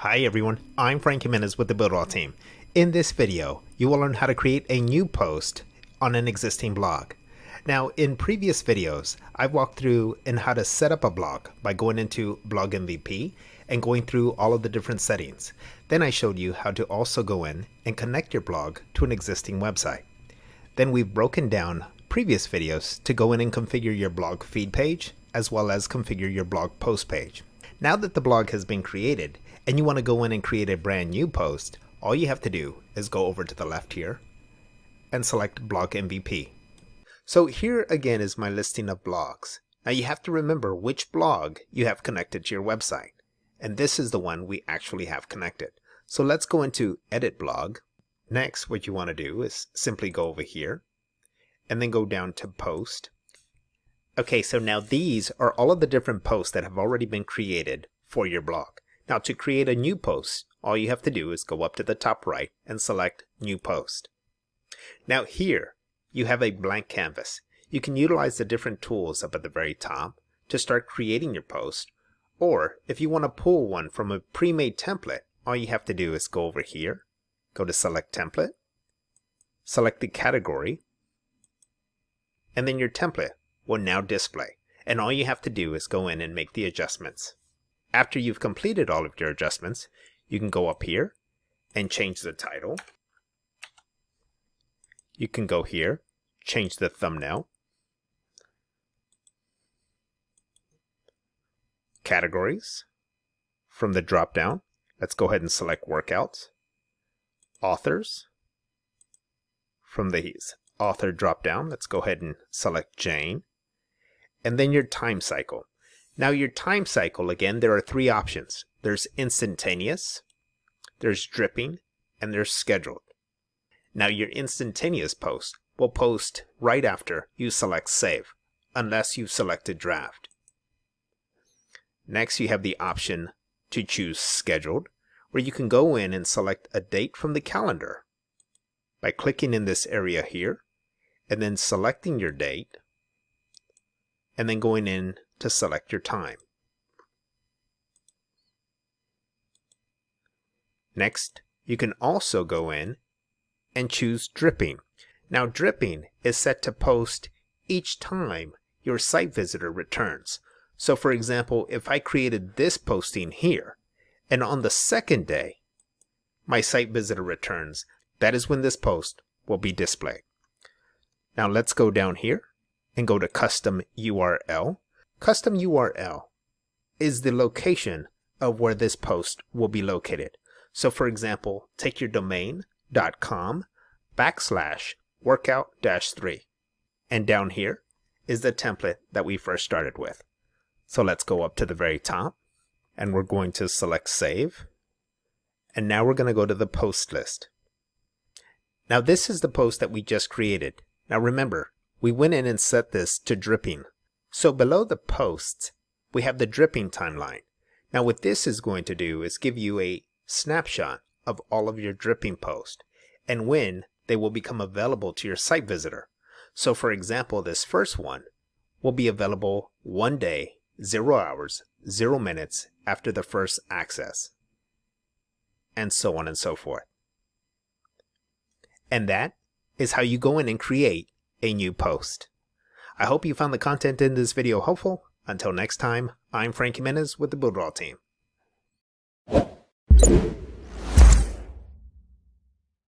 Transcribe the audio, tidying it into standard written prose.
Hi everyone, I'm Frank Jimenez with the BUILDERALL team. In this video, you will learn how to create a new post on an existing blog. Now, in previous videos, I've walked through in how to set up a blog by going into Blog MVP and going through all of the different settings. Then I showed you how to also go in and connect your blog to an existing website. Then we've broken down previous videos to go in and configure your blog feed page as well as configure your blog post page. Now that the blog has been created and you want to go in and create a brand new post, all you have to do is go over to the left here and select Blog MVP. So here again is my listing of blogs. Now you have to remember which blog you have connected to your website. And this is the one we actually have connected. So let's go into Edit Blog. Next, what you want to do is simply go over here and then go down to Post. Okay, so now these are all of the different posts that have already been created for your blog. Now to create a new post, all you have to do is go up to the top right and select New Post. Now here, you have a blank canvas. You can utilize the different tools up at the very top to start creating your post, or if you want to pull one from a pre-made template, all you have to do is go over here, go to Select Template, select the category, and then your template will now display. And all you have to do is go in and make the adjustments. After you've completed all of your adjustments, you can go up here and change the title. You can go here, change the thumbnail, categories. From the drop down, let's go ahead and select workouts, authors. From the author drop down, let's go ahead and select Jane. And then your time cycle. Now your time cycle, again, there are three options. There's instantaneous, there's dripping, and there's scheduled. Now your instantaneous post will post right after you select save, unless you've selected draft. Next, you have the option to choose scheduled, where you can go in and select a date from the calendar by clicking in this area here, and then selecting your date, and then going in to select your time. Next, you can also go in and choose dripping. Now dripping is set to post each time your site visitor returns. So for example, if I created this posting here, and on the second day my site visitor returns, that is when this post will be displayed. Now let's go down here and go to Custom URL. Custom URL is the location of where this post will be located. So for example, take your domain.com/workout-3. And down here is the template that we first started with. So let's go up to the very top and we're going to select Save. And now we're going to go to the post list. Now this is the post that we just created. Now remember, we went in and set this to dripping. So below the posts, we have the dripping timeline. Now what this is going to do is give you a snapshot of all of your dripping posts and when they will become available to your site visitor. So for example, this first one will be available 1 day, 0 hours, 0 minutes after the first access, and so on and so forth. And that is how you go in and create a new post. I hope you found the content in this video helpful. Until next time, I'm Frank Jimenez with the BUILDERALL team.